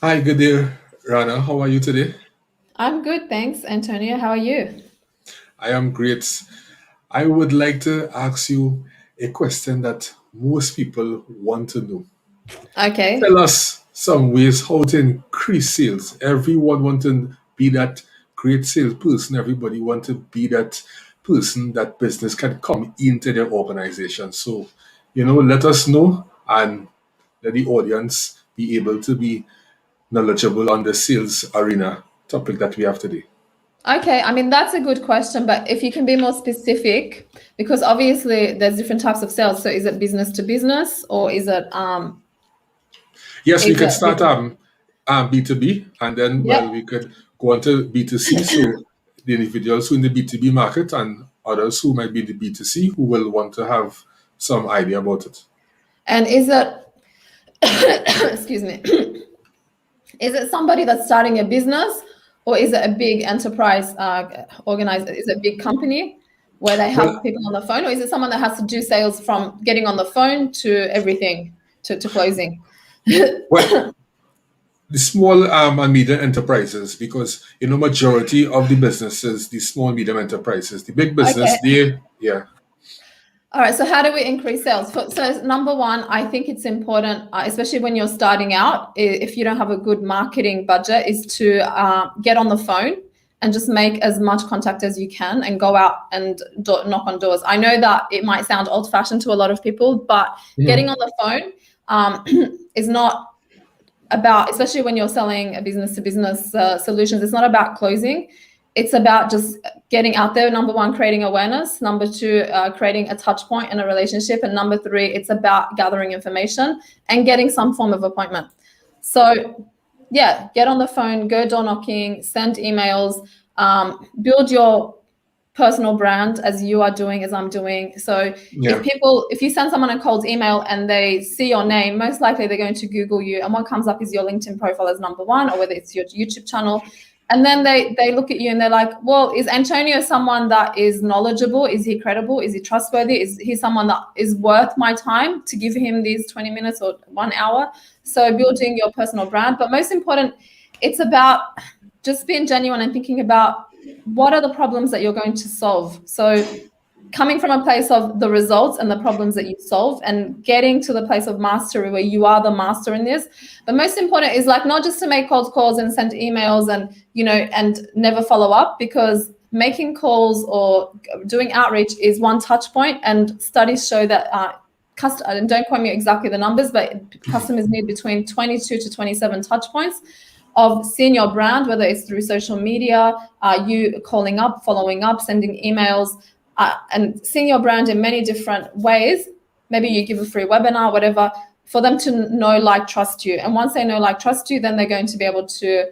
Hi, good day, Rana. How are you today? I'm good, thanks, Antonio. How are you? I am great. I would like to ask you a question that most people want to know. Okay. Tell us some ways how to increase sales. Everyone wants to be that great salesperson. Everybody wants to be that person that business can come into their organization. So, let us know and let the audience be able to be knowledgeable on the sales arena topic that we have today. Okay, I mean that's a good question, but if you can be more specific, because obviously there's different types of sales. So is it business to business or Yes, we is could it start B2B, and then, well, Yep. we could go on to B2C. So the individuals who in the B2B market and others who might be in the B2C who will want to have some idea about it. And is it excuse me, is it somebody that's starting a business or is it a big enterprise organized is it a big company where they have Well, people on the phone, or is it someone that has to do sales from getting on the phone to everything to closing? well, the small and medium enterprises, because majority of the businesses, the small medium enterprises, the big Okay. business, they yeah. All right. So, how do we increase sales? So, number one, I think it's important, especially when you're starting out, if you don't have a good marketing budget, is to get on the phone and just make as much contact as you can and go out and knock on doors. I know that it might sound old fashioned to a lot of people, but getting Mhm. on the phone um, is not about, especially when you're selling a business to business solutions, it's not about closing. It's about just getting out there. Number one, creating awareness. Number two, creating a touch point in a relationship. And number three, it's about gathering information and getting some form of appointment. So, yeah, get on the phone, go door knocking, send emails, build your personal brand as you are doing, as I'm doing. So Yeah. if you send someone a cold email and they see your name, most likely they're going to Google you, and what comes up is your LinkedIn profile as number one, or whether it's your YouTube channel. And then they look at you and they're like, well, is Antonio someone that is knowledgeable? Is he credible? Is he trustworthy? Is he someone that is worth my time to give him these 20 minutes or 1 hour? So building your personal brand. But most important, it's about just being genuine and thinking about what are the problems that you're going to solve. So coming from a place of the results and the problems that you solve and getting to the place of mastery where you are the master in this. But most important is like not just to make cold calls and send emails and and never follow up, because making calls or doing outreach is one touch point, and studies show that and don't quote me exactly the numbers, but customers need between 22 to 27 touch points of seeing your brand, whether it's through social media, you calling up, following up, sending emails, and seeing your brand in many different ways. Maybe you give a free webinar, whatever, for them to know, like, trust you. And once they know, like, trust you, then they're going to be able to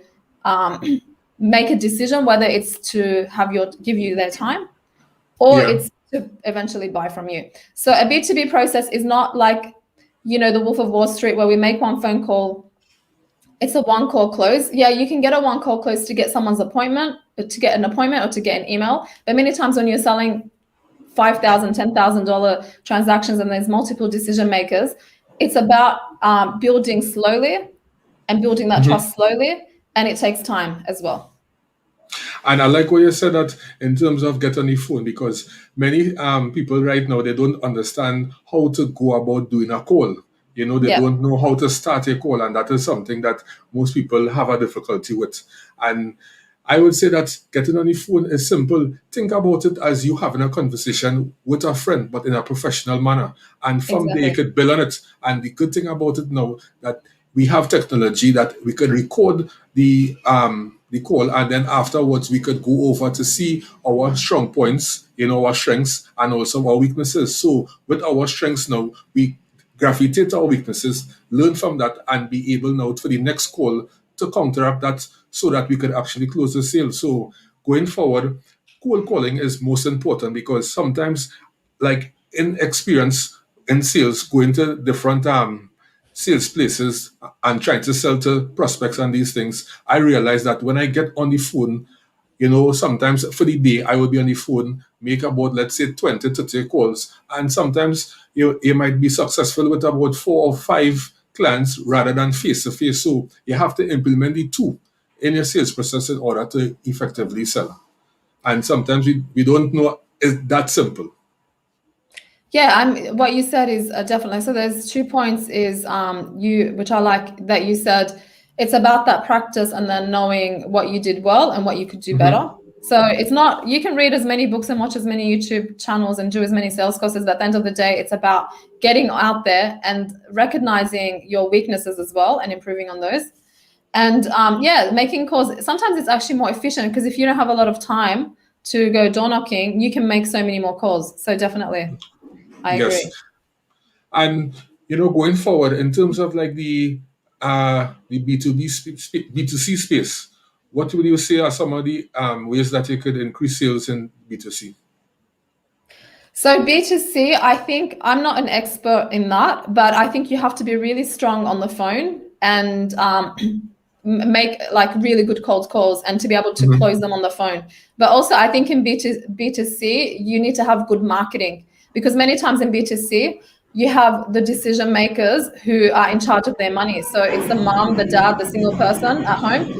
um, make a decision whether it's to give you their time or Yeah. it's to eventually buy from you. So a B2B process is not like, the Wolf of Wall Street where we make one phone call, it's a one call close. Yeah, you can get a one call close to get someone's appointment, to get an appointment or to get an email. But many times when you're selling $5,000, $10,000 transactions and there's multiple decision makers, it's about building slowly and building that Mhm. trust slowly. And it takes time as well. And I like what you said that in terms of get on the phone, because many people right now they don't understand how to go about doing a call. They Yeah. don't know how to start a call, and that is something that most people have a difficulty with. And I would say that getting on the phone is simple. Think about it as you having a conversation with a friend, but in a professional manner. And from there, you Exactly. could build on it. And the good thing about it now that we have technology that we could record the call, and then afterwards we could go over to see our strong points, our strengths, and also our weaknesses. So with our strengths now, we gravitate our weaknesses, learn from that, and be able now for the next call to counteract that so that we could actually close the sale. So going forward, cold calling is most important, because sometimes, like in experience in sales, going to different sales places and trying to sell to prospects and these things, I realize that when I get on the phone, sometimes for the day I will be on the phone, make about, let's say, 20 to 30 calls. And sometimes you might be successful with about 4 or 5 clients rather than face to face. So you have to implement the two in your sales process in order to effectively sell. And sometimes we don't know it's that simple. Yeah, what you said is definitely. So there's 2 points is which I like that you said it's about that practice and then knowing what you did well and what you could do better. So it's not, you can read as many books and watch as many YouTube channels and do as many sales courses, but at the end of the day, it's about getting out there and recognizing your weaknesses as well and improving on those. And yeah, making calls, sometimes it's actually more efficient because if you don't have a lot of time to go door knocking, you can make so many more calls. So definitely, I Yes. agree. And going forward in terms of like the B2C space, what would you say are some of the ways that you could increase sales in B2C? So B2C, I think I'm not an expert in that, but I think you have to be really strong on the phone and make like really good cold calls and to be able to close them on the phone. But also I think in B2C, you need to have good marketing because many times in B2C, you have the decision makers who are in charge of their money. So it's the mom, the dad, the single person at home.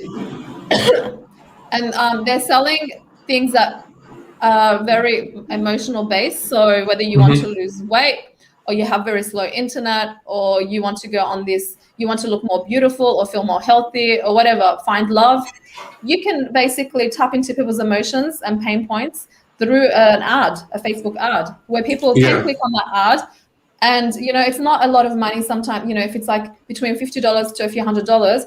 And they're selling things that very emotional based. So whether you want to lose weight or you have very slow internet or you want to go on this, you want to look more beautiful or feel more healthy or whatever, find love, you can basically tap into people's emotions and pain points through an ad, a Facebook ad, where people can Yeah. click on that ad. And, it's not a lot of money sometimes, if it's like between $50 to a few $100,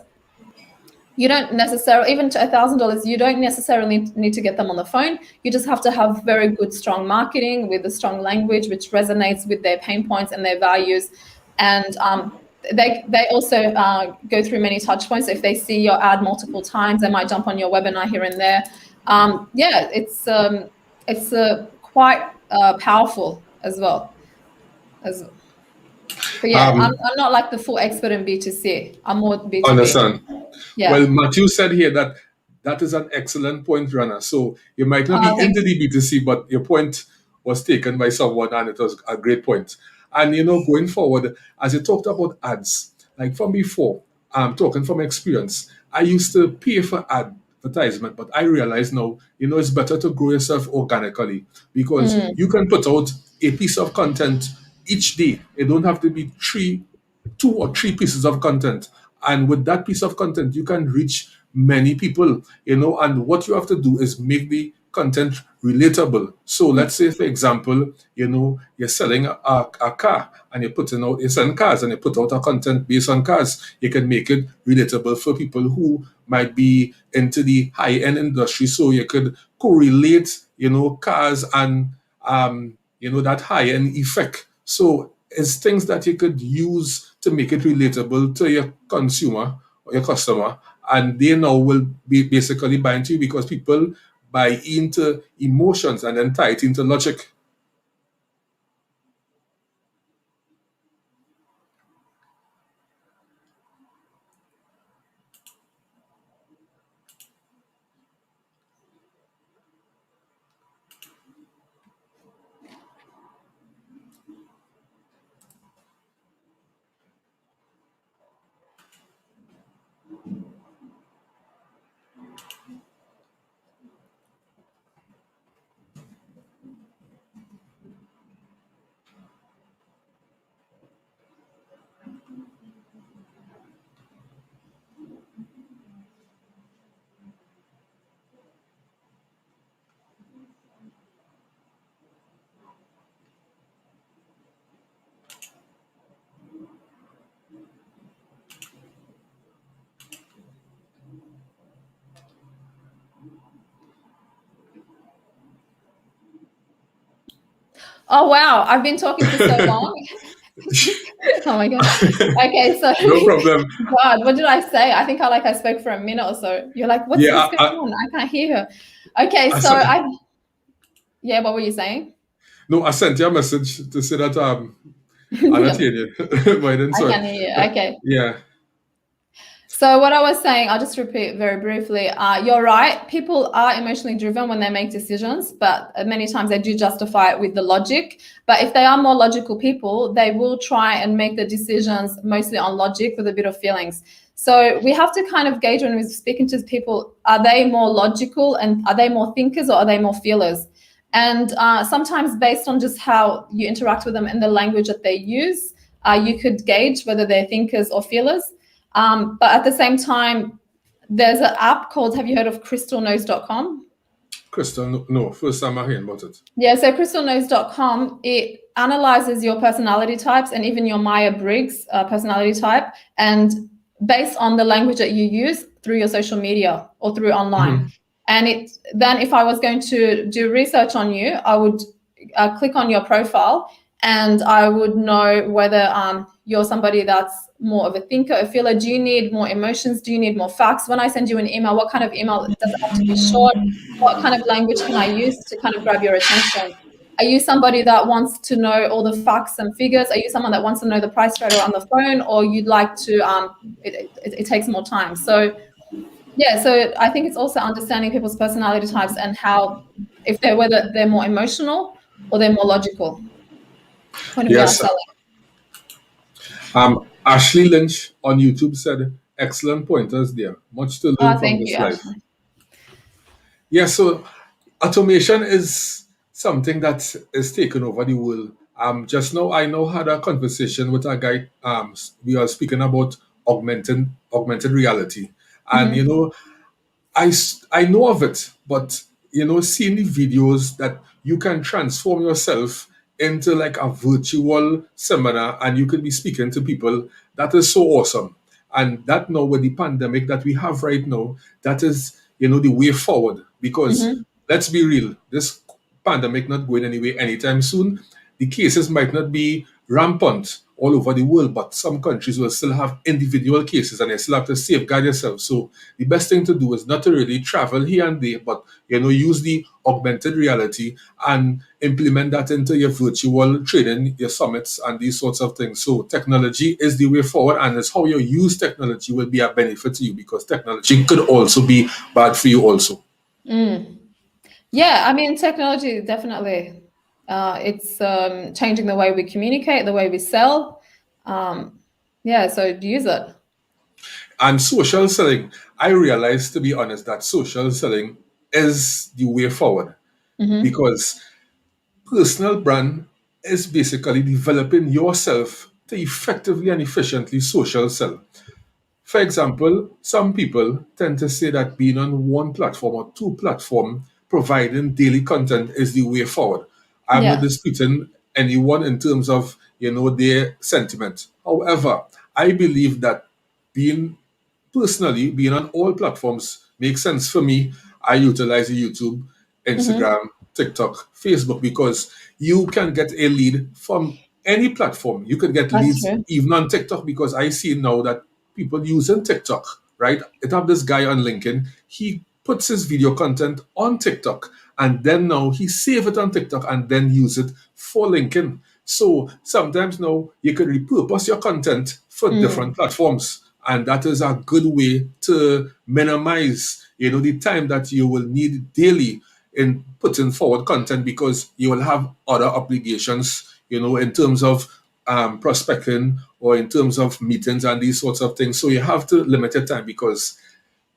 you don't necessarily, even to $1,000, you don't necessarily need to get them on the phone. You just have to have very good, strong marketing with a strong language, which resonates with their pain points and their values. And they also go through many touch points. If they see your ad multiple times, they might jump on your webinar here and there. Yeah, it's quite powerful as well. But yeah, I'm not like the full expert in B2C. I'm more B2B. Understand. Yeah. Well, Matthew said here that that is an excellent point, Rana. So you might not be Thank into the B2C, but your point was taken by someone and it was a great point. And going forward, as you talked about ads, like from before, talking from experience, I used to pay for advertisement, but I realize now, it's better to grow yourself organically because Mm. you can put out a piece of content each day. It don't have to be 2 or 3 pieces of content. And with that piece of content, you can reach many people, and what you have to do is make the content relatable. So let's say, for example, you're selling a car and you're selling cars and you put out a content based on cars. You can make it relatable for people who might be into the high-end industry. So you could correlate, cars and, that high-end effect. So it's things that you could use to make it relatable to your consumer or your customer, and they now will be basically buying to you because people buy into emotions and then tie it into logic. Oh wow, I've been talking for so long. Oh my god. Okay, so No problem. God, what did I say? I think I spoke for a minute or so. You're like, what's Yeah, going on? I can't hear her. Okay, I, so sent- yeah, what were you saying? no, I sent you a message to say that I'm not Yeah, hearing you, but I didn't. I So can hear you. Okay. yeah, So what I was saying, I'll just repeat very briefly. You're right. People are emotionally driven when they make decisions, but many times they do justify it with the logic. But if they are more logical people, they will try and make the decisions mostly on logic with a bit of feelings. So we have to kind of gauge when we're speaking to people, are they more logical and are they more thinkers or are they more feelers? And sometimes based on just how you interact with them and the language that they use, you could gauge whether they're thinkers or feelers. But at the same time, there's an app called, have you heard of crystalknows.com? Crystal, no, first time I hearing about it. Yeah, so crystalknows.com, it analyzes your personality types and even your Myers-Briggs personality type, and based on the language that you use through your social media or through online. And then if I was going to do research on you, I would click on your profile and I would know whether you're somebody that's more of a thinker, a feeler. Do you need more emotions? Do you need more facts? When I send you an email, what kind of email? Does it have to be short? What kind of language can I use to kind of grab your attention? Are you somebody that wants to know all the facts and figures? Are you someone that wants to know the price straight away on the phone, or you'd like to, it takes more time? So yeah, so I think it's also understanding people's personality types and how, whether they're more emotional or they're more logical when we are Yes. selling. Ashley Lynch on YouTube said, excellent pointers there. Much to learn from Thank this you, life. Ashley. Yeah, so automation is something that is taken over the world. Just now, I now had a conversation with a guy. We are speaking about augmented reality, and I know of it, but seeing the videos that you can transform yourself into like a virtual seminar and you can be speaking to people, that is so awesome. And that now with the pandemic that we have right now, that is, the way forward. Because let's be real, this pandemic not going anywhere anytime soon. The cases might not be rampant all over the world, but some countries will still have individual cases and they still have to safeguard themselves. So the best thing to do is not to really travel here and there, but use the augmented reality and implement that into your virtual training, your summits, and these sorts of things. So technology is the way forward, and it's how you use technology will be a benefit to you, because technology could also be bad for you also. Yeah, I mean, technology definitely, it's changing the way we communicate, the way we sell. Yeah, so use it. And social selling, I realized, to be honest, that social selling is the way forward, because personal brand is basically developing yourself to effectively and efficiently social sell. For example, some people tend to say that being on one platform or two platform providing daily content is the way forward. I'm not Yeah. disputing anyone in terms of their sentiment. However, I believe that being being on all platforms makes sense for me. I utilize YouTube, Instagram, TikTok, Facebook, because you can get a lead from any platform. You can get That's leads true. even on TikTok, because I see now that people using TikTok, right? I have this guy on LinkedIn. He puts his video content on TikTok, and then now he save it on TikTok and then use it for LinkedIn. So sometimes now you can repurpose your content for different platforms, and that is a good way to minimize the time that you will need daily in putting forward content, because you will have other obligations in terms of prospecting or in terms of meetings and these sorts of things. So you have to limit your time, because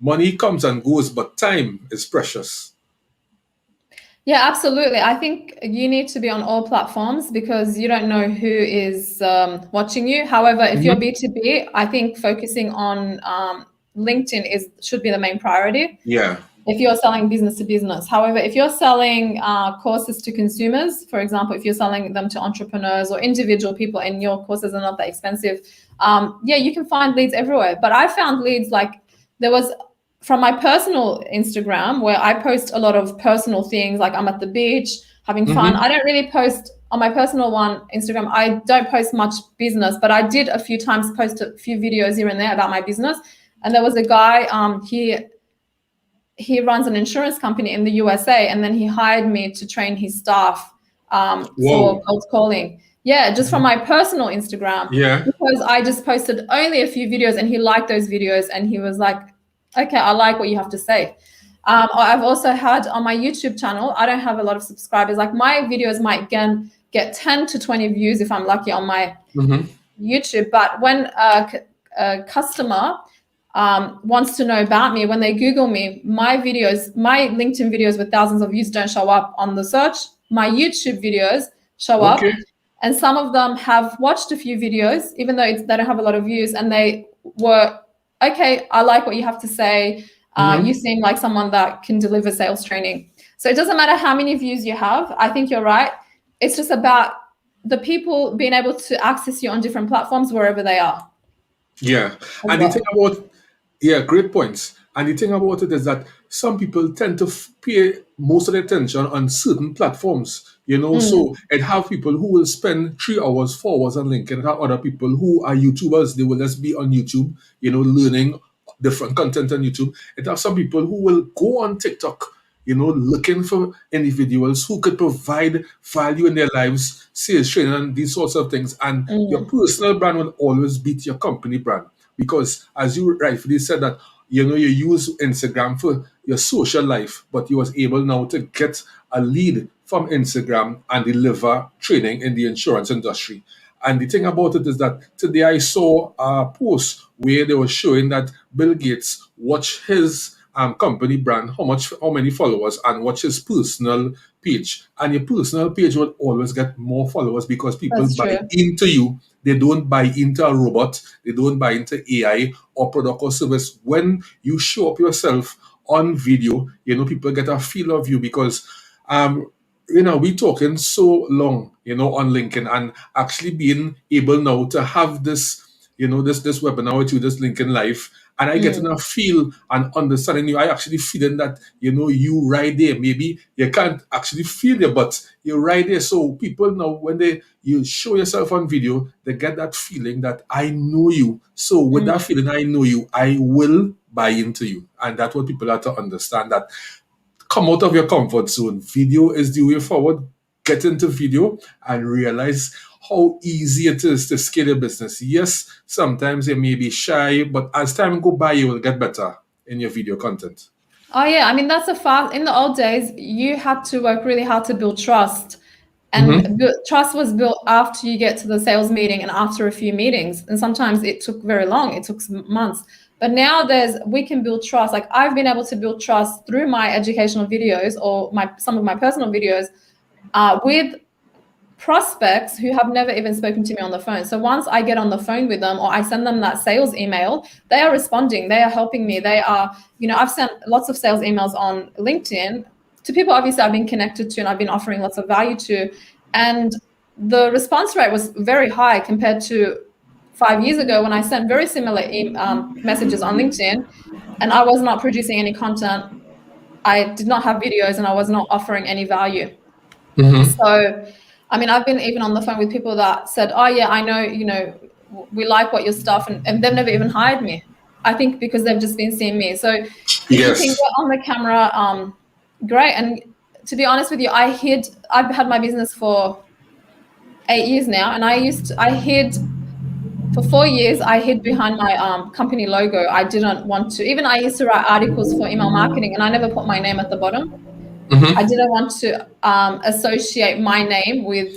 money comes and goes, but time is precious. Yeah, absolutely. I think you need to be on all platforms because you don't know who is watching you. However, if you're B2B, I think focusing on LinkedIn should be the main priority. Yeah. If you're selling business to business. However, if you're selling courses to consumers, for example, if you're selling them to entrepreneurs or individual people and your courses are not that expensive, yeah, you can find leads everywhere. But I found leads there was from my personal Instagram where I post a lot of personal things, like I'm at the beach having fun. I don't really post on my personal Instagram. I don't post much business, but I did a few times post a few videos here and there about my business. And there was a guy, he runs an insurance company in the USA, and then he hired me to train his staff for cold calling. Yeah, just from my personal Instagram, Yeah. because I just posted only a few videos and he liked those videos and he was like, okay, I like what you have to say. I've also had on my YouTube channel, I don't have a lot of subscribers. Like my videos might get 10 to 20 views if I'm lucky on my Mm-hmm. YouTube. But when a customer wants to know about me, when they Google me, my LinkedIn videos with thousands of views don't show up on the search. My YouTube videos show Okay. up, and some of them have watched a few videos, even though they don't have a lot of views, and they were, okay, I like what you have to say. Mm-hmm. You seem like someone that can deliver sales training. So it doesn't matter how many views you have. I think you're right. It's just about the people being able to access you on different platforms wherever they are Yeah. as And the thing well. about, yeah, great points. And the thing about it is that some people tend to pay most of their attention on certain platforms, so Mm, it have people who will spend 3 hours, 4 hours on LinkedIn, and have other people who are YouTubers. They will just be on YouTube, learning different content on YouTube. It have some people who will go on TikTok, looking for individuals who could provide value in their lives, sales training, and these sorts of things. And your mm, personal brand will always beat your company brand because, as you rightfully said, that you use Instagram for your social life, but you was able now to get a lead from Instagram and deliver training in the insurance industry. And the thing about it is that today I saw a post where they were showing that Bill Gates watched his company brand, how many followers, and watch his personal page. And your personal page will always get more followers because people that's buy true. into you. They don't buy into a robot. They don't buy into AI or product or service. When you show up yourself on video, people get a feel of you because um we talking so long, on LinkedIn, and actually being able now to have this, this webinar with you, this LinkedIn live, and I get Mm. enough feel and understanding you. I actually feeling that, you right there. Maybe you can't actually feel it, but you're right there. So people now, when you show yourself on video, they get that feeling that I know you. So with that Mm. feeling, I know you, I will buy into you. And that's what people have to understand, that come out of your comfort zone. Video is the way forward. Get into video and realize how easy it is to scale your business. Yes, sometimes you may be shy, but as time go by, you will get better in your video content. Oh yeah, I mean that's a fast. In the old days, you had to work really hard to build trust, and Mm-hmm. trust was built after you get to the sales meeting and after a few meetings. And sometimes it took very long. It took some months. But now we can build trust. Like I've been able to build trust through my educational videos or some of my personal videos with prospects who have never even spoken to me on the phone. So once I get on the phone with them or I send them that sales email, they are responding, they are helping me. They are, I've sent lots of sales emails on LinkedIn to people obviously I've been connected to and I've been offering lots of value to. And the response rate was very high compared to 5 years ago when I sent very similar messages on LinkedIn and I was not producing any content. I did not have videos and I was not offering any value. Mm-hmm. So, I mean, I've been even on the phone with people that said, "Oh yeah, I know, we like what your stuff," and they've never even hired me. I think because they've just been seeing me. So, if you can Yes. get on the camera, great. And to be honest with you, I've had my business for 8 years now, and I hid for 4 years. I hid behind my company logo. I didn't want to. Even I used to write articles for email marketing, and I never put my name at the bottom. I Mm-hmm. didn't want to associate my name with.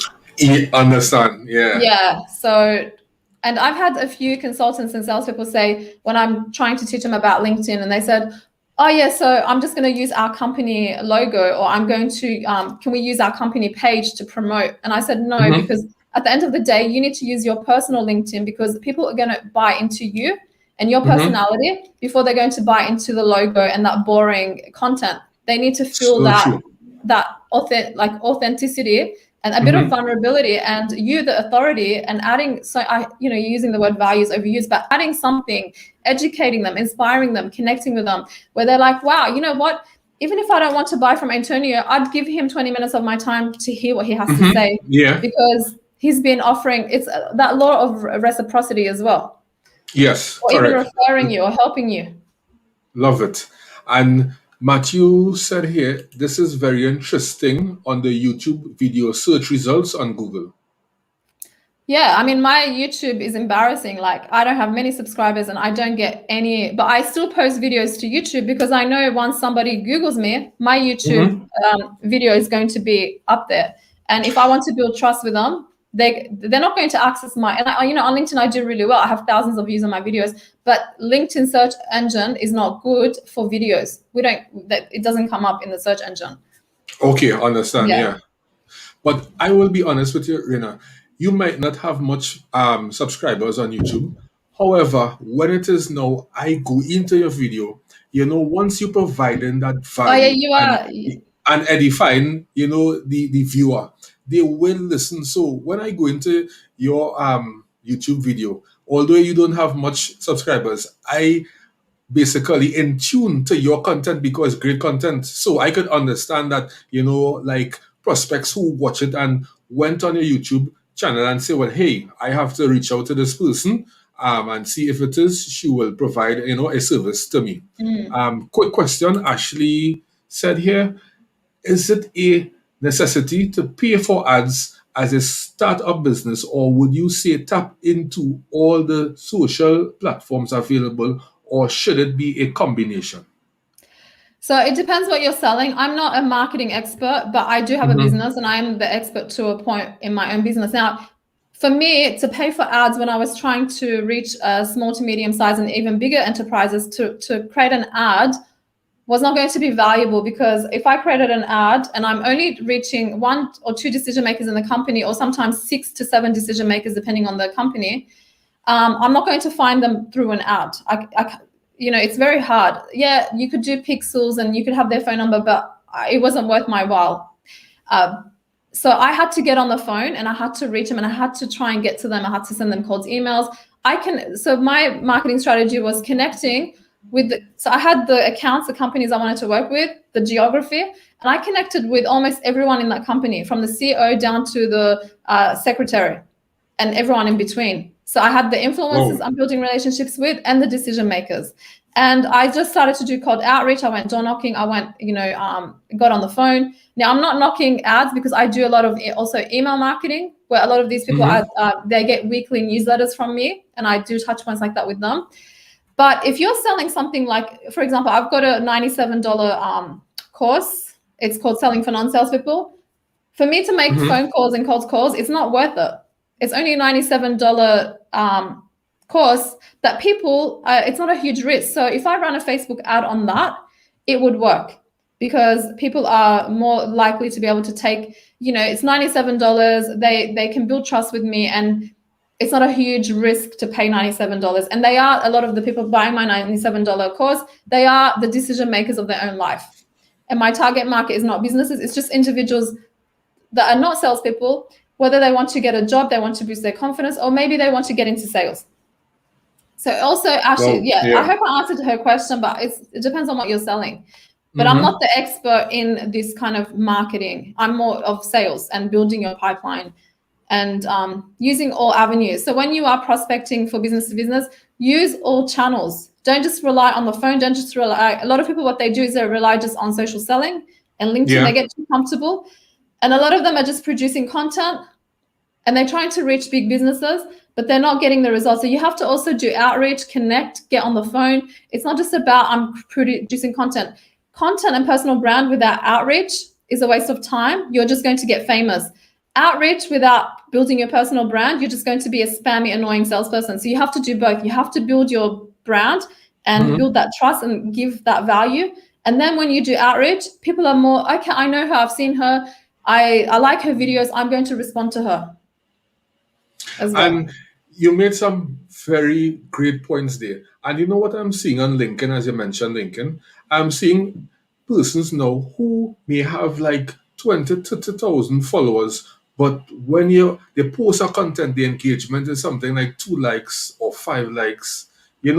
Understand. Yeah. Yeah. So, and I've had a few consultants and salespeople say when I'm trying to teach them about LinkedIn, and they said, "Oh yeah, so I'm just going to use our company logo, or I'm going to can we use our company page to promote?" And I said, "No, Mm-hmm. because at the end of the day, you need to use your personal LinkedIn because people are going to buy into you and your Mm-hmm. personality before they're going to buy into the logo and that boring content. They need to feel So true. that authenticity and a bit of Mm-hmm. vulnerability and you the authority and adding you're using the word values overused but adding something, educating them, inspiring them, connecting with them where they're like, wow, you know what, even if I don't want to buy from Antonio, I'd give him 20 minutes of my time to hear what he has to Mm-hmm. say Yeah. because he's been offering, it's that law of reciprocity as well, Yes. or even Correct. referring you or helping you. Love it. And Matthew said here, this is very interesting on the YouTube video search results on Google. Yeah, I mean, my YouTube is embarrassing. Like, I don't have many subscribers and I don't get any, but I still post videos to YouTube because I know once somebody Googles me, my YouTube Hmm. video is going to be up there. And if I want to build trust with them, they're not going to access my, and on LinkedIn I do really well. I have thousands of views on my videos, but LinkedIn search engine is not good for videos. It doesn't come up in the search engine. Okay, understand. Yeah. Yeah. But I will be honest with you, Rina. You might not have much subscribers on YouTube. However, when it is now, I go into your video. Once you providing that Oh yeah, value you and are. edifying, the viewer, they will listen. So when I go into your YouTube video, although you don't have much subscribers, I basically in tune to your content because great content. So I could understand that, like prospects who watch it and went on your YouTube channel and say, well, hey, I have to reach out to this person and see if it is, she will provide, a service to me. Mm. Quick question, Ashley said here, is it a necessity to pay for ads as a startup business, or would you say tap into all the social platforms available, or should it be a combination? So it depends what you're selling. I'm not a marketing expert, but I do have a Hmm. business and I'm the expert to a point in my own business. Now, for me to pay for ads when I was trying to reach small to medium size and even bigger enterprises to create an ad was not going to be valuable because if I created an ad and I'm only reaching one or two decision makers in the company, or sometimes 6 to 7 decision makers, depending on the company, I'm not going to find them through an ad. It's very hard. Yeah, you could do pixels and you could have their phone number, but it wasn't worth my while. Uh, so I had to get on the phone and I had to reach them and I had to try and get to them. I had to send them cold emails. So my marketing strategy was connecting so I had the accounts, the companies I wanted to work with, the geography, and I connected with almost everyone in that company, from the CEO down to the secretary and everyone in between. So I had the influencers Oh. I'm building relationships with and the decision makers. And I just started to do cold outreach. I went door knocking. I went, got on the phone. Now I'm not knocking ads because I do a lot of also email marketing, where a lot of these people Hmm. they get weekly newsletters from me, and I do touch points like that with them. But if you're selling something like, for example, I've got a $97 course. It's called Selling for Non-Salespeople. For me to make Hmm. phone calls and cold calls, it's not worth it. It's only a $97 course that people, it's not a huge risk. So if I run a Facebook ad on that, it would work because people are more likely to be able to take, it's $97. They can build trust with me, and it's not a huge risk to pay $97. And they are, a lot of the people buying my $97 course, they are the decision makers of their own life. And my target market is not businesses, it's just individuals that are not salespeople, whether they want to get a job, they want to boost their confidence, or maybe they want to get into sales. So also, actually, Well, yeah, I yeah. hope I answered her question, but it depends on what you're selling. But I'm Hmm. not the expert in this kind of marketing. I'm more of sales and building your pipeline and using all avenues. So when you are prospecting for business to business, use all channels. Don't just rely on the phone. Don't just rely. A lot of people, what they do is they rely just on social selling and LinkedIn. They Yeah. get too comfortable. And a lot of them are just producing content and they're trying to reach big businesses, but they're not getting the results. So you have to also do outreach, connect, get on the phone. It's not just about I'm producing content. Content and personal brand without outreach is a waste of time. You're just going to get famous. Outreach without building your personal brand, you're just going to be a spammy, annoying salesperson. So you have to do both. You have to build your brand and Hmm. build that trust and give that value. And then when you do outreach, people are more, okay, I know her, I've seen her, I like her videos, I'm going to respond to her as And well. you made some very great points there. And you know what I'm seeing on LinkedIn, as you mentioned, LinkedIn? I'm seeing persons now who may have like 20, 30,000 followers, but when they post a content, the engagement is something like 2 likes or 5 likes.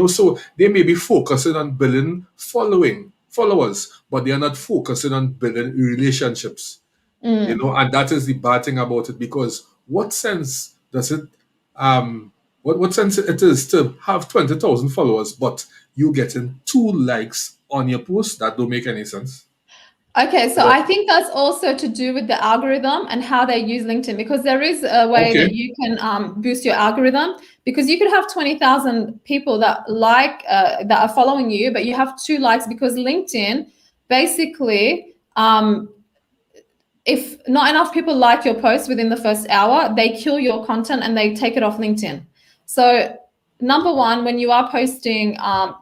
So they may be focusing on building followers, but they are not focusing on building relationships. Mm. And that is the bad thing about it, because what sense does it what sense it is to have 20,000 followers but you getting 2 likes on your post? That don't make any sense. Okay, so Or I think that's also to do with the algorithm and how they use LinkedIn, because there is a way okay, that you can boost your algorithm, because you could have 20,000 people that that are following you, but you have 2 likes, because LinkedIn basically, if not enough people like your post within the first hour, they kill your content and they take it off LinkedIn. So number one, when you are posting,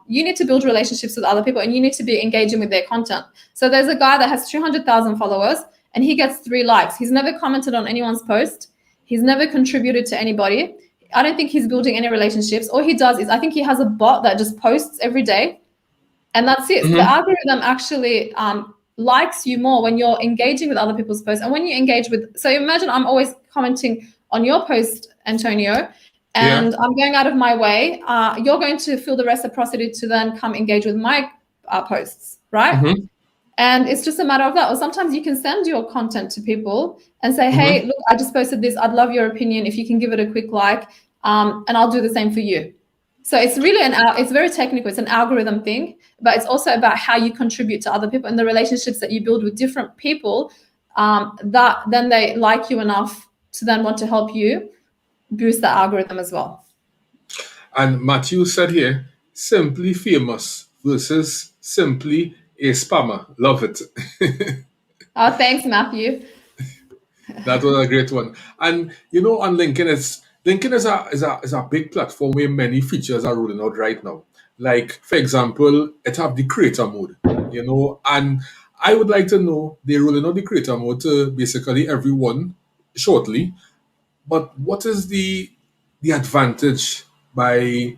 you need to build relationships with other people and you need to be engaging with their content. So there's a guy that has 200,000 followers and he gets 3 likes. He's never commented on anyone's post. He's never contributed to anybody. I don't think he's building any relationships. All he does is, I think he has a bot that just posts every day, and that's it. The mm-hmm. algorithm actually likes you more when you're engaging with other people's posts. And when you engage with, so imagine I'm always commenting on your post, Antonio, Yeah, and I'm going out of my way. You're going to feel the reciprocity to then come engage with my posts, right? mm-hmm. And it's just a matter of that. Or sometimes you can send your content to people and say, hey, Mm-hmm. look, I just posted this. I'd love your opinion. If you can give it a quick like, and I'll do the same for you. So it's really it's very technical. It's an algorithm thing, but it's also about how you contribute to other people and the relationships that you build with different people, that then they like you enough to then want to help you boost the algorithm as well. And Matthew said here, simply famous versus simply a spammer. Love it. Oh, thanks, Matthew. That was a great one. And on LinkedIn, LinkedIn is a big platform where many features are rolling out right now. Like, for example, it have the creator mode, and I would like to know they're rolling out the creator mode to basically everyone shortly. But what is the advantage by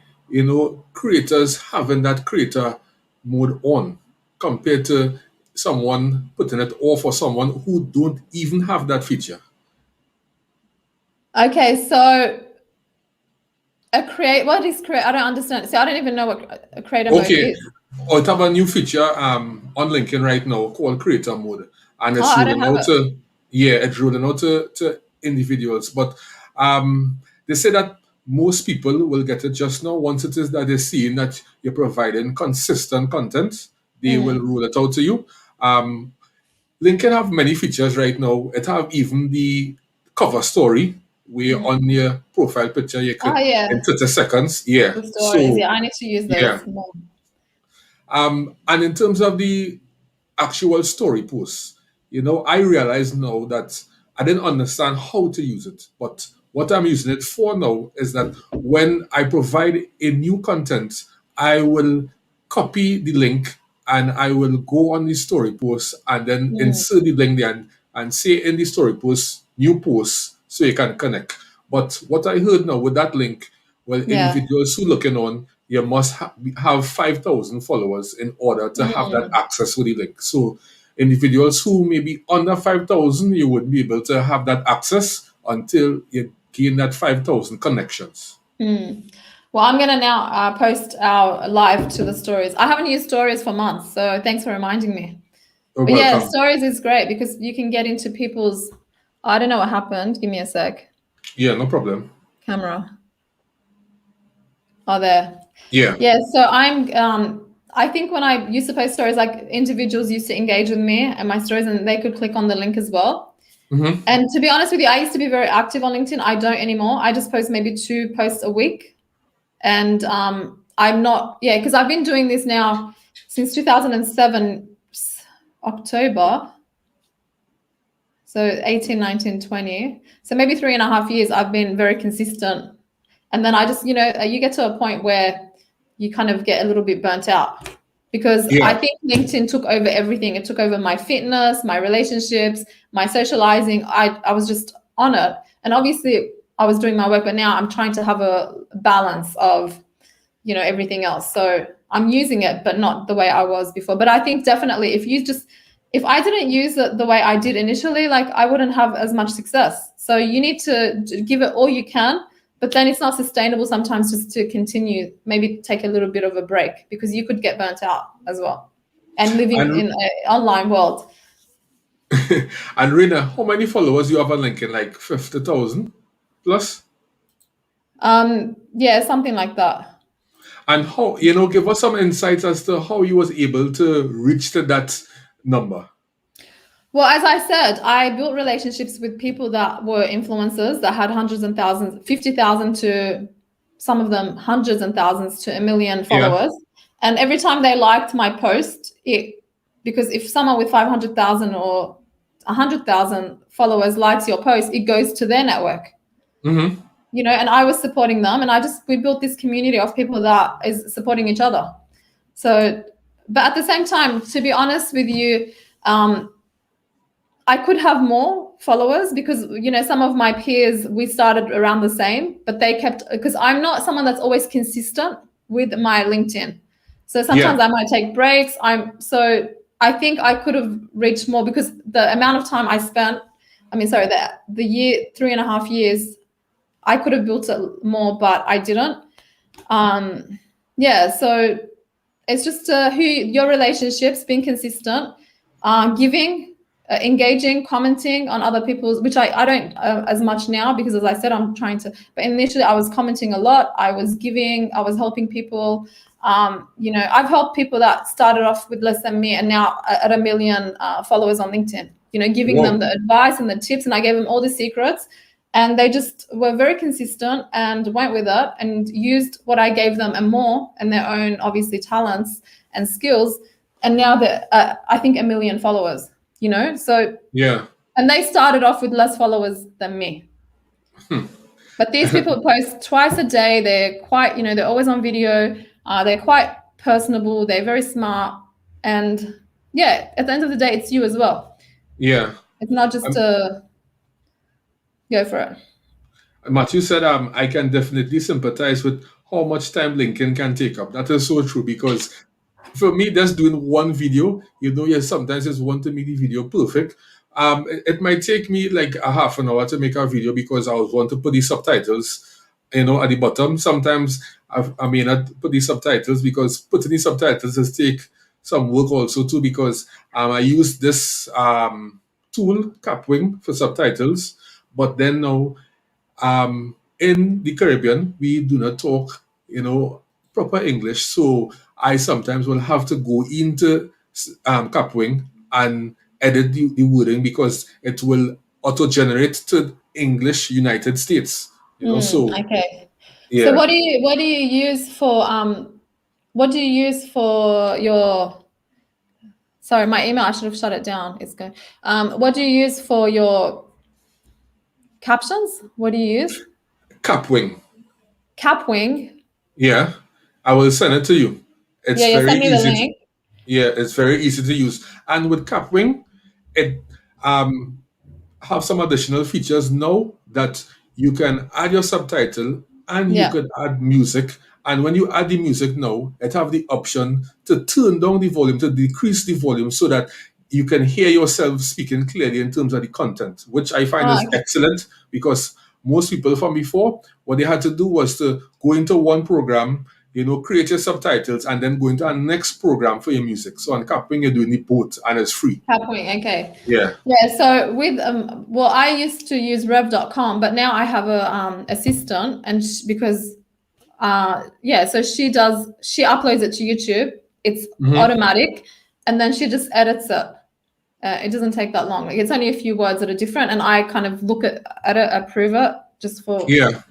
creators having that creator mode on compared to someone putting it off, or someone who don't even have that feature? Okay, so what is create? I don't understand. So I don't even know what a creator mode Okay, is. I have a new feature on LinkedIn right now called creator mode, and Oh, it's I don't rolling have out it. to yeah, it's rolling out to individuals. But they say that most people will get it just now. Once it is that they're seeing that you're providing consistent content, they will Mm, roll it out to you. Um, LinkedIn have many features right now. It have even the cover story where mm. on your profile picture you Oh could in yeah, 30 seconds. Yeah. the stories. So Yeah, I need to use yeah. those more. And in terms of the actual story posts, I realize now that I didn't understand how to use it. But what I'm using it for now is that when I provide a new content, I will copy the link and I will go on the story post and then Mm, insert the link there and say in the story post, new post, so you can connect. But what I heard now with that link, well, yeah. individuals who looking on, you must have 5,000 followers in order to have that Mm, access to the link. So individuals who may be under 5,000, you wouldn't be able to have that access until you gain that 5,000 connections. mm. Well, I'm gonna now post our live to the stories. I haven't used stories for months, so thanks for reminding me. You're But yeah, welcome. stories is great because you can get into people's. I don't know what happened. Give me a sec. Yeah, no problem. Camera. Oh, there. Yeah. Yeah, so I think when I used to post stories, like individuals used to engage with me and my stories, and they could click on the link as well. Hmm. And to be honest with you, I used to be very active on LinkedIn. I don't anymore. I just post maybe 2 posts a week. And I'm not, yeah, because I've been doing this now since 2007, October. So 18, 19, 20. So maybe 3.5 years I've been very consistent. And then I just, you get to a point where you kind of get a little bit burnt out, because I Yeah. think LinkedIn took over everything. It took over my fitness, my relationships, my socializing. I was just on it. And obviously I was doing my work, but now I'm trying to have a balance of, everything else. So I'm using it, but not the way I was before. But I think definitely if I didn't use it the way I did initially, like I wouldn't have as much success. So you need to give it all you can, but then it's not sustainable sometimes just to continue, maybe take a little bit of a break, because you could get burnt out as well. And living And in an online world. and Rina, how many followers you have on LinkedIn? Like 50,000 plus? Yeah, something like that. And give us some insights as to how you was able to reach to that number. Well, as I said, I built relationships with people that were influencers that had hundreds and thousands, 50,000 to some of them hundreds and thousands to a million Yeah. followers. And every time they liked my post, because if someone with 500,000 or 100,000 followers likes your post, it goes to their network. Mm-hmm. And I was supporting them, and we built this community of people that is supporting each other. So, but at the same time, to be honest with you, I could have more followers because some of my peers, we started around the same, but they kept, because I'm not someone that's always consistent with my LinkedIn. So sometimes Yeah. I might take breaks. I think I could have reached more because the amount of time I spent, the year, 3.5 years, I could have built it more, but I didn't. Yeah, so it's just your relationships, being consistent, giving, engaging, commenting on other people's, which I don't as much now because, as I said, I'm trying to. But initially, I was commenting a lot. I was giving. I was helping people. I've helped people that started off with less than me and now at 1 million followers on LinkedIn. Giving them Wow. the advice and the tips, and I gave them all the secrets. And they just were very consistent and went with it and used what I gave them and more, and their own, obviously, talents and skills. And now they're, I think, 1 million followers, So, Yeah. and they started off with less followers than me. But these people post twice a day. They're quite, they're always on video. They're quite personable. They're very smart. And yeah, at the end of the day, it's you as well. Yeah. It's not just go for it. Matthew said, I can definitely sympathize with how much time LinkedIn can take up. That is so true because for me, just doing one video, yes, sometimes it's one to make the video perfect. It might take me like a half an hour to make a video because I would want to put the subtitles, at the bottom. Sometimes I may not put the subtitles because putting the subtitles does take some work also too because I use this tool, Capwing, for subtitles. But then now in the Caribbean, we do not talk, proper English. So I sometimes will have to go into Capwing and edit the wording because it will auto-generate to English United States. So Okay. So yeah, what do you use for your, sorry, my email, I should have shut it down. It's going. What do you use for your captions? What do you use? Capwing. Capwing. Yeah, I will send it to you. It's Yeah, yeah, very send me the easy to link. yeah, it's very easy to use. And with Capwing, it have some additional features now that you can add your subtitle and you Yeah. could add music. And when you add the music now, it have the option to turn down the volume, to decrease the volume so that you can hear yourself speaking clearly in terms of the content, which I find is Okay. excellent because most people from before, what they had to do was to go into one program, create your subtitles, and then go into a next program for your music. So on Capwing, you're doing the both, and it's free. Capwing. Okay. Yeah. Yeah. So with well, I used to use rev.com, but now I have a assistant, and because yeah, so she uploads it to YouTube. It's Hmm. automatic, and then she just edits it. It doesn't take that long. Like, it's only a few words that are different, and I kind of look at it, approve it, just for Yeah.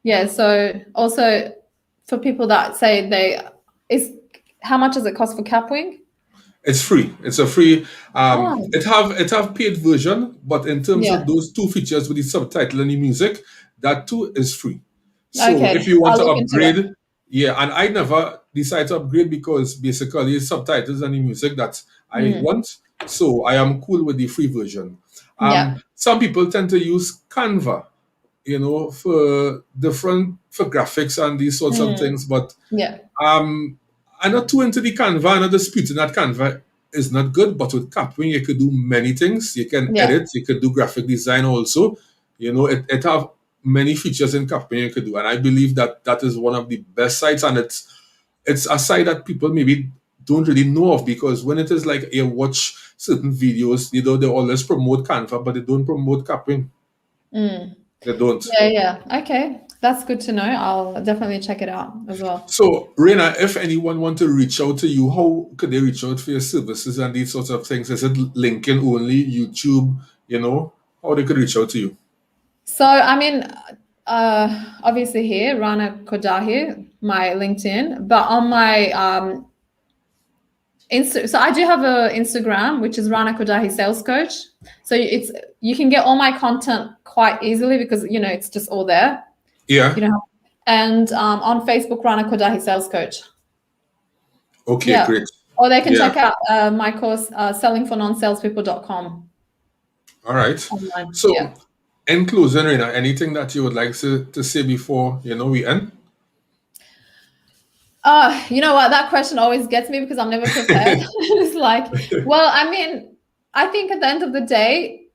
yeah. So also for people that say is how much does it cost for Capwing? It's free. It's a free. Oh, It have paid version, but in terms yeah. of those two features with the subtitle and the music, that too is free. So if Okay, you want I'll to look into it. upgrade, yeah, and I never decide to upgrade because basically it's subtitles and the music that I Mm, want. So I am cool with the free version. yeah. Some people tend to use Canva, for graphics and these sorts of Mm, things, but yeah. um, I'm not too into the Canva. I'm not disputing that Canva is not good, but with Capwing, you could do many things. You can Yeah. edit, you could do graphic design also. It have many features in Capwing you could do. And I believe that that is one of the best sites. And it's a site that people maybe don't really know of because when it is like you watch certain videos, they always promote Canva, but they don't promote Capwing. Mm. They don't. Yeah, yeah. Okay. That's good to know. I'll definitely check it out as well. So, Reina, if anyone want to reach out to you, how could they reach out for your services and these sorts of things? Is it LinkedIn only, YouTube, how they could reach out to you? So, I mean, obviously here, Rana Kordahi, my LinkedIn, but on my so I do have a Instagram, which is Rana Kordahi Sales Coach. So you can get all my content quite easily because it's just all there. Yeah. And on Facebook, Rana Kordahi Sales Coach. Okay, Yeah. great. Or they can Yeah. check out my course, sellingfornonsalespeople.com. All right. Online. So, Yeah. in closing, Reina, anything that you would like to say before we end? You know what? That question always gets me because I'm never prepared. It's like, well, I mean, I think at the end of the day,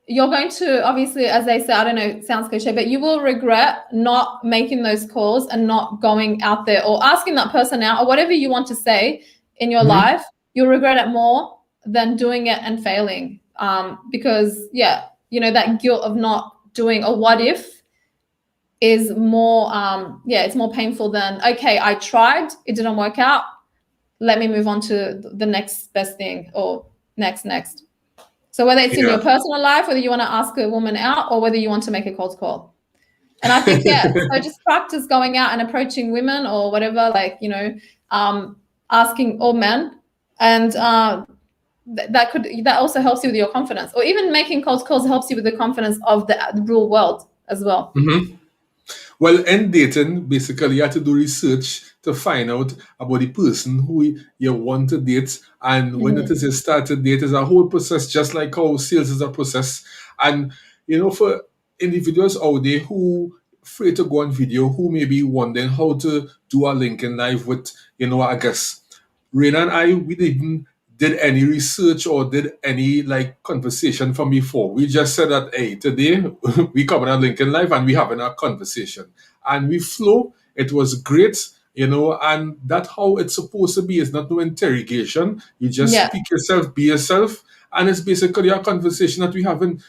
you're going to, obviously, as they say, I don't know, it sounds cliche, but you will regret not making those calls and not going out there or asking that person out or whatever you want to say in your life. You'll regret it more than doing it and failing. Because, that guilt of not doing a what if is more, it's more painful than, okay, I tried, it didn't work out. Let me move on to the next best thing or next. So whether it's in your personal life, whether you want to ask a woman out or whether you want to make a cold call. And I think, so just practice going out and approaching women or whatever, asking all men. And that also helps you with your confidence. Or even making cold calls helps you with the confidence of the real world as well. Well, in dating, basically, you have to do research to find out about the person who you want to date. And when it is you start to date, it's a whole process, just like how sales is a process. And, for individuals out there who afraid to go on video, who may be wondering how to do a LinkedIn Live with, I guess, Reina and I, we didn't did any research or did any conversation from before. We just said that, hey, today we come on LinkedIn Live and we having a conversation. And we flow. It was great, and that's how it's supposed to be. It's not no interrogation. You just speak yourself, be yourself. And it's basically a conversation that we having,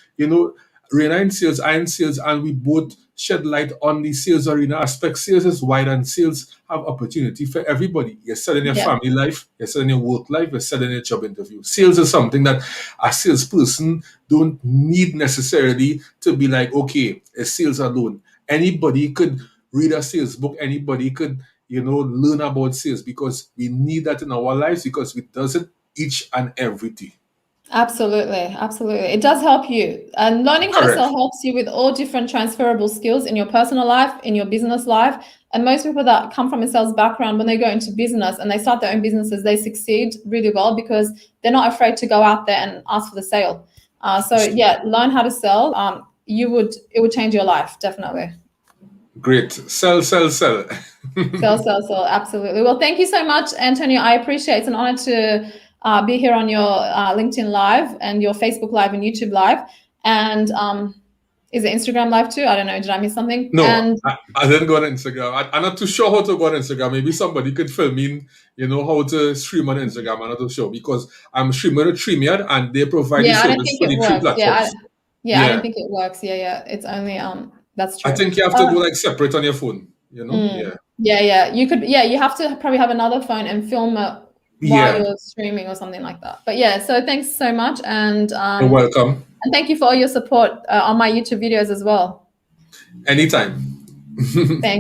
Reina in sales, I in sales, and we both shed light on the sales arena aspect. Sales is wide and sales have opportunity for everybody. You're selling your family life, you're selling your work life, you're selling your job interview. Sales is something that a salesperson don't need necessarily to be like, okay, it's sales alone. Anybody could read a sales book, anybody could, learn about sales because we need that in our lives because we does it each and every day. Absolutely. It does help you. And learning how to Correct. sell helps you with all different transferable skills in your personal life, in your business life. And most people that come from a sales background, when they go into business and they start their own businesses, they succeed really well because they're not afraid to go out there and ask for the sale. Learn how to sell. It would change your life, definitely. Great. Sell. Sell. Absolutely. Well, thank you so much, Antonio. I appreciate it. It's an honor to be here on your LinkedIn Live and your Facebook Live and YouTube Live. And is it Instagram Live too? I don't know. Did I miss something? No, and I didn't go on Instagram. I'm not too sure how to go on Instagram. Maybe somebody could film in, how to stream on Instagram. I'm not too sure because I'm streaming at StreamYard and they provide the I don't service think for it the three works. platforms. I don't think it works. It's only that's true. I think you have to go separate on your phone. Yeah. You could. Yeah, you have to probably have another phone and film it while you're streaming or something like that. But so thanks so much, and you're welcome. And thank you for all your support on my YouTube videos as well. Anytime. Thanks.